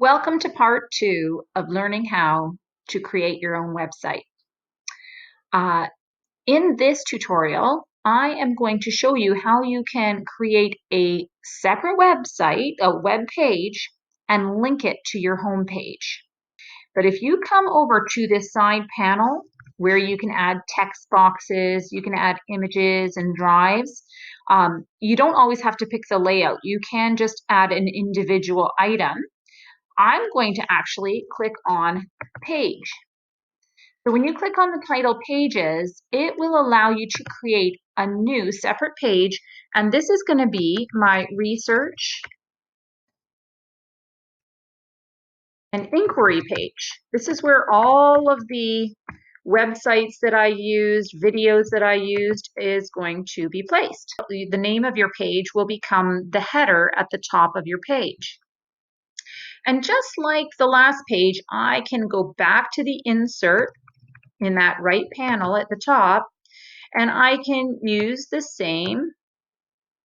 Welcome to part 2 of learning how to create your own website. Uh, in this tutorial, I am going to show you how you can create a separate website, a web page, and link it to your home page. But if you come over to this side panel where you can add text boxes, you can add images and drives, you don't always have to pick the layout. You can just add an individual item. I'm going to actually click on page. So when you click on the title pages, it will allow you to create a new separate page. And this is going to be my research and inquiry page. This is where all of the websites that I used, videos that I used is going to be placed. The name of your page will become the header at the top of your page. And just like the last page, I can go back to the insert in that right panel at the top, and I can use the same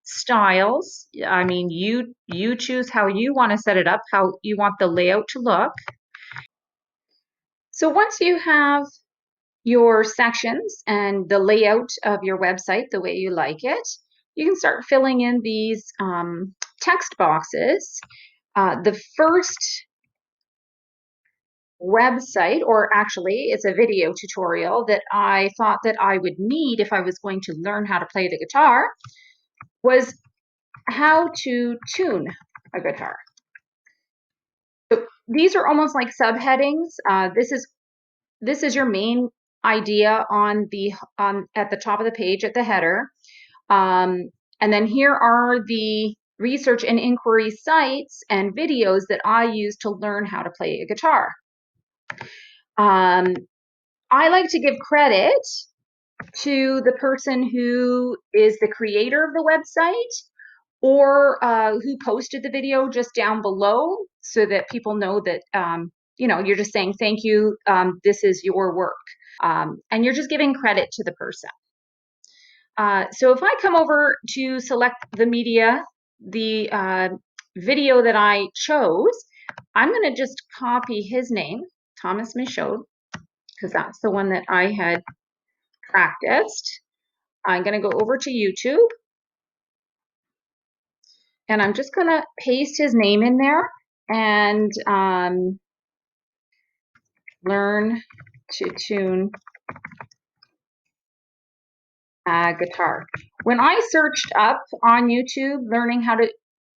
styles. I mean, you choose how you want to set it up, how you want the layout to look. So once you have your sections and the layout of your website the way you like it, you can start filling in these text boxes. The first website, or actually it's a video tutorial that I thought that I would need if I was going to learn how to play the guitar, was how to tune a guitar. So these are almost like subheadings. This is your main idea on the at the top of the page at the header, and then here are the research and inquiry sites and videos that I use to learn how to play a guitar. I like to give credit to the person who is the creator of the website, or who posted the video just down below, so that people know that you're just saying thank you, this is your work, and you're just giving credit to the person. So if I come over to select the media, the video that I chose, I'm going to just copy his name, Thomas Michaud, because that's the one that I had practiced. I'm going to go over to YouTube, and I'm just going to paste his name in there and learn to tune a guitar. When I searched up on YouTube learning how to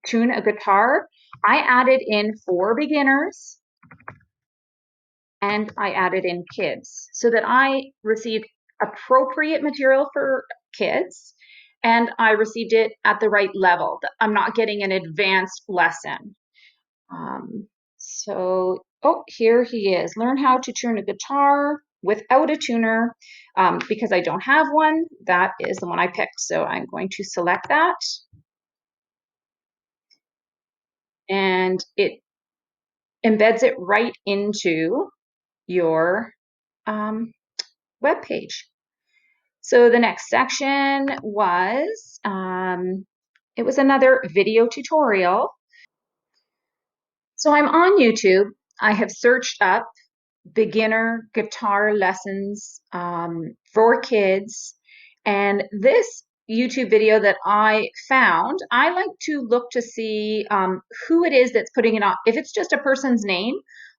tune a guitar, I added in for beginners and I added in kids, so that I received appropriate material for kids and I received it at the right level. I'm not getting an advanced lesson. Oh, here he is. Learn how to tune a guitar without a tuner. Because I don't have one, that is the one I picked. So I'm going to select that. And it embeds it right into your web page. So the next section was, it was another video tutorial. So I'm on YouTube. I have searched up beginner guitar lessons for kids. And this YouTube video that I found, I like to look to see who it is that's putting it on. If it's just a person's name,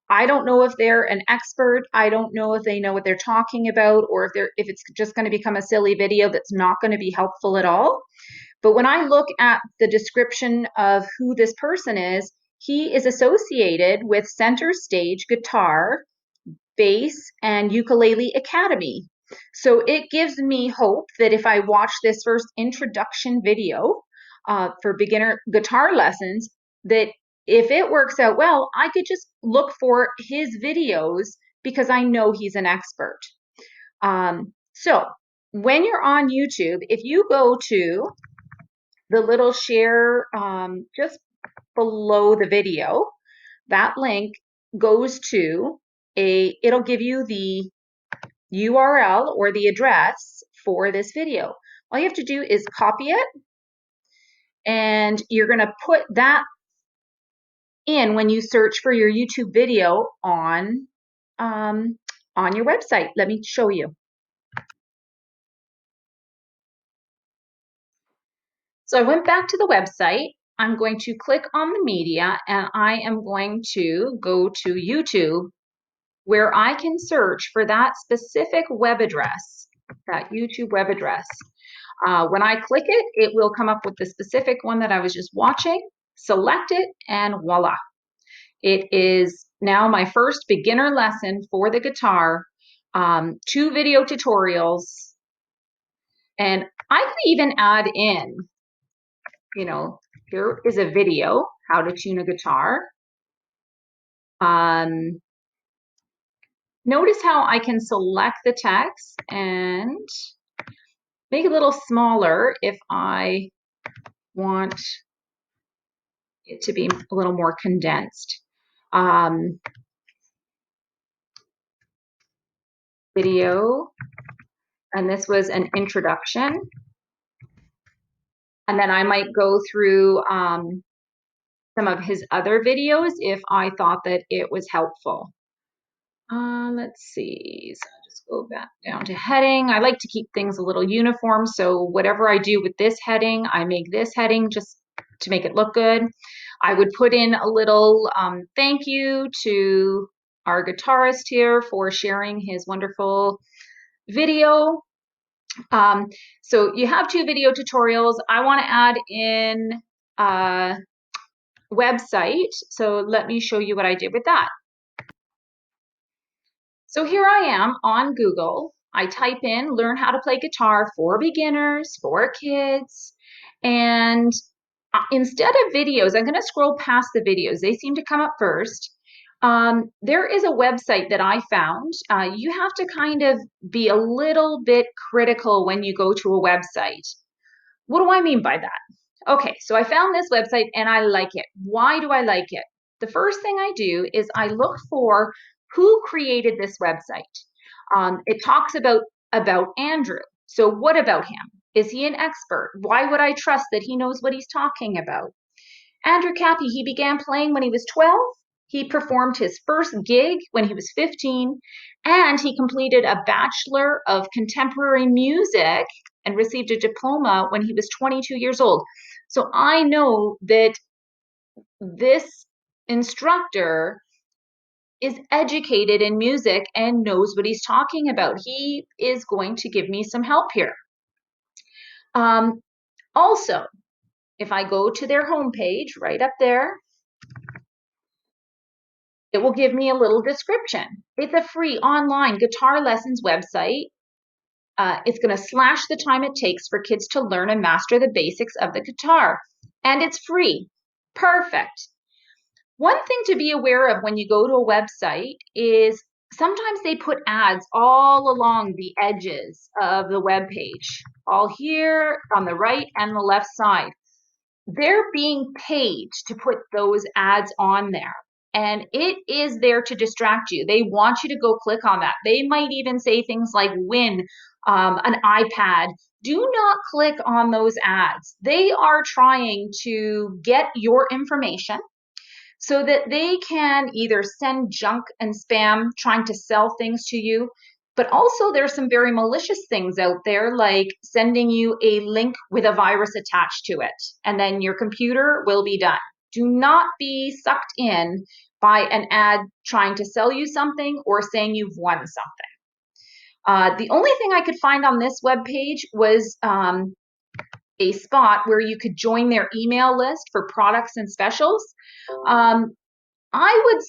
I don't know if they're an expert. I don't know if they know what they're talking about, or if it's just going to become a silly video that's not going to be helpful at all. But when I look at the description of who this person is, he is associated with Center Stage Guitar, Bass, and Ukulele Academy. So it gives me hope that if I watch this first introduction video for beginner guitar lessons, that if it works out well, I could just look for his videos because I know he's an expert. So when you're on YouTube, if you go to the little share just below the video, that link goes to it'll give you the URL or the address for this video. All you have to do is copy it, and you're going to put that in when you search for your YouTube video on your website. Let me show you. So I went back to the website. I'm going to click on the media and I am going to go to YouTube where I can search for that specific web address, that YouTube web address. When I click it, it will come up with the specific one that I was just watching, select it, and voila. It is now my first beginner lesson for the guitar, 2 video tutorials, and I could even add in, you know, here is a video, how to tune a guitar. Notice how I can select the text and make it a little smaller if I want it to be a little more condensed. Video, and this was an introduction. And then I might go through some of his other videos if I thought that it was helpful. Let's see, so I'll just go back down to heading. I like to keep things a little uniform, so whatever I do with this heading, I make this heading just to make it look good. I would put in a little thank you to our guitarist here for sharing his wonderful video. So you have 2 video tutorials. I want to add in a website, so let me show you what I did with that. So here I am on Google. I type in learn how to play guitar for beginners, for kids, and instead of videos, I'm going to scroll past the videos. They seem to come up first. There is a website that I found. You have to kind of be a little bit critical when you go to a website. What do I mean by that? Okay, so I found this website and I like it. Why do I like it? The first thing I do is I look for who created this website. It talks about Andrew. So what about him? Is he an expert? Why would I trust that he knows what he's talking about? Andrew Cappy, he began playing when he was 12. He performed his first gig when he was 15, and he completed a Bachelor of Contemporary Music and received a diploma when he was 22 years old. So I know that this instructor is educated in music and knows what he's talking about. He is going to give me some help here. Also, if I go to their homepage right up there, it will give me a little description. It's a free online guitar lessons website. It's going to slash the time it takes for kids to learn and master the basics of the guitar. And it's free. Perfect. One thing to be aware of when you go to a website is sometimes they put ads all along the edges of the web page, all here on the right and the left side. They're being paid to put those ads on there. And it is there to distract you. They want you to go click on that. They might even say things like win an iPad. Do not click on those ads. They are trying to get your information so that they can either send junk and spam trying to sell things to you, but also there's some very malicious things out there like sending you a link with a virus attached to it, and then your computer will be done. Do not be sucked in by an ad trying to sell you something or saying you've won something. The only thing I could find on this web page was a spot where you could join their email list for products and specials. I would,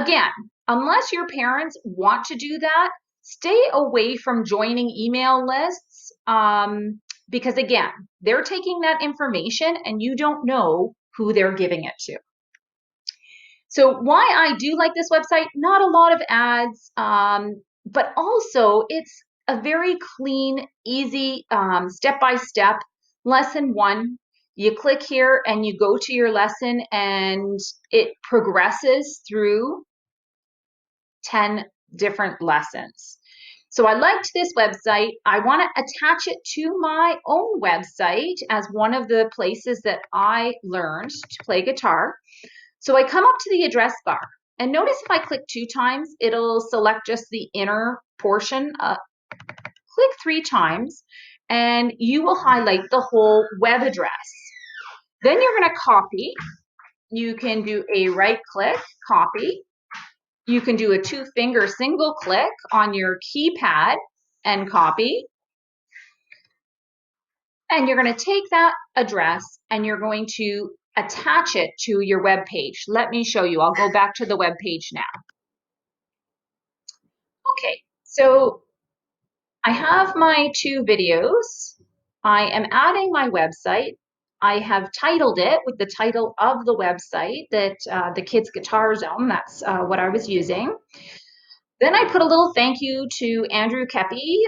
again, unless your parents want to do that, stay away from joining email lists because, again, they're taking that information and you don't know who they're giving it to. So why I do like this website, not a lot of ads, but also it's a very clean, easy, step-by-step lesson 1. You click here and you go to your lesson and it progresses through 10 different lessons. So I liked this website. I want to attach it to my own website as one of the places that I learned to play guitar. So I come up to the address bar, and notice if I click 2 times, it'll select just the inner portion. Click 3 times, and you will highlight the whole web address. Then you're going to copy. You can do a right click, copy. You can do a 2-finger single click on your keypad and copy. And you're going to take that address and you're going to attach it to your web page. Let me show you. I'll go back to the web page now. Okay, so I have my 2 videos. I am adding my website. I have titled it with the title of the website, that the Kids Guitar Zone. That's what I was using. Then I put a little thank you to Andrew Kepi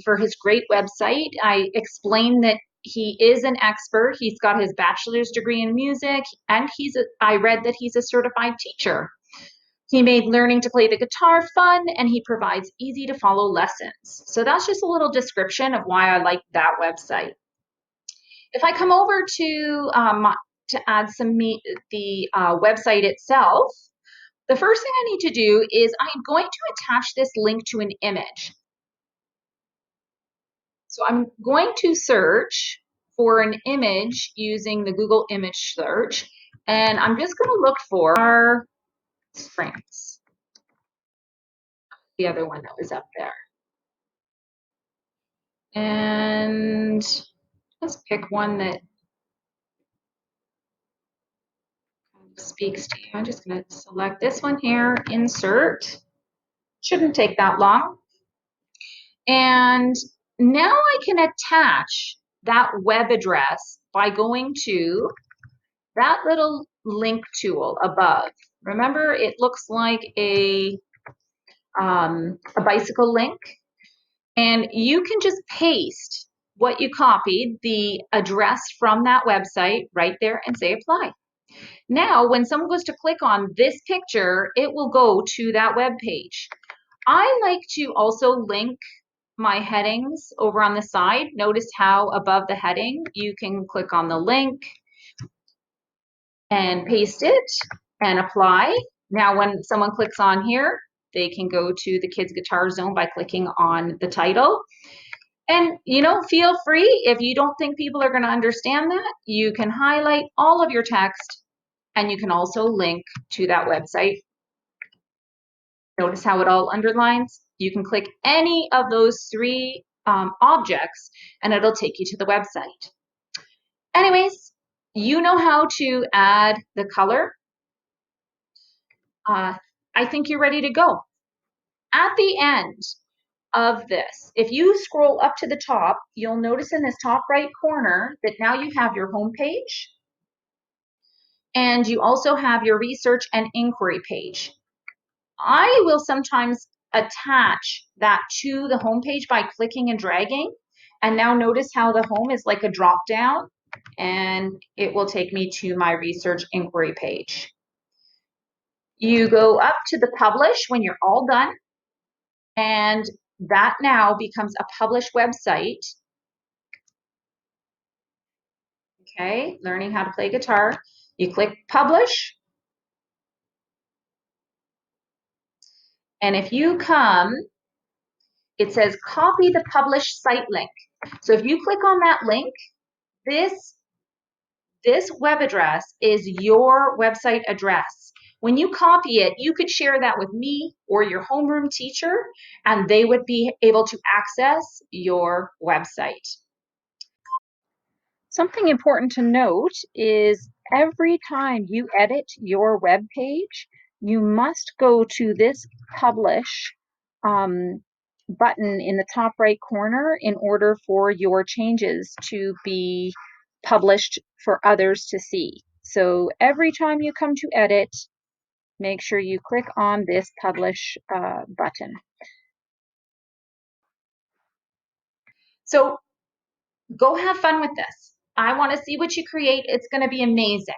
for his great website. I explained that he is an expert. He's got his bachelor's degree in music, and I read that he's a certified teacher. He made learning to play the guitar fun, and he provides easy to follow lessons. So that's just a little description of why I like that website. If I come over to add the website itself, the first thing I need to do is I'm going to attach this link to an image. So I'm going to search for an image using the Google image search, and I'm just going to look for our Springs, the other one that was up there. And let's pick one that speaks to you. I'm just going to select this one here, insert. Shouldn't take that long. And now I can attach that web address by going to that little link tool above. Remember, it looks like a bicycle link. And you can just paste what you copied, the address from that website right there, and say apply. Now, when someone goes to click on this picture, it will go to that web page. I like to also link my headings over on the side. Notice how above the heading, you can click on the link and paste it and apply. Now, when someone clicks on here, they can go to the Kids Guitar Zone by clicking on the title. And, feel free, if you don't think people are going to understand that, you can highlight all of your text, and you can also link to that website. Notice how it all underlines. You can click any of those 3 objects, and it'll take you to the website. Anyways, you know how to add the color. I think you're ready to go. At the end of this, if you scroll up to the top, you'll notice in this top right corner that now you have your home page, and you also have your research and inquiry page. I will sometimes attach that to the home page by clicking and dragging, and now notice how the home is like a drop down, and it will take me to my research inquiry page. You go up to the publish when you're all done, and that now becomes a published website. Okay, learning how to play guitar. You click publish. And if you come, it says copy the published site link. So if you click on that link, this web address is your website address. When you copy it, you could share that with me or your homeroom teacher, and they would be able to access your website. Something important to note is every time you edit your web page, you must go to this publish button in the top right corner in order for your changes to be published for others to see. So every time you come to edit, make sure you click on this publish button. So go have fun with this. I want to see what you create. It's going to be amazing.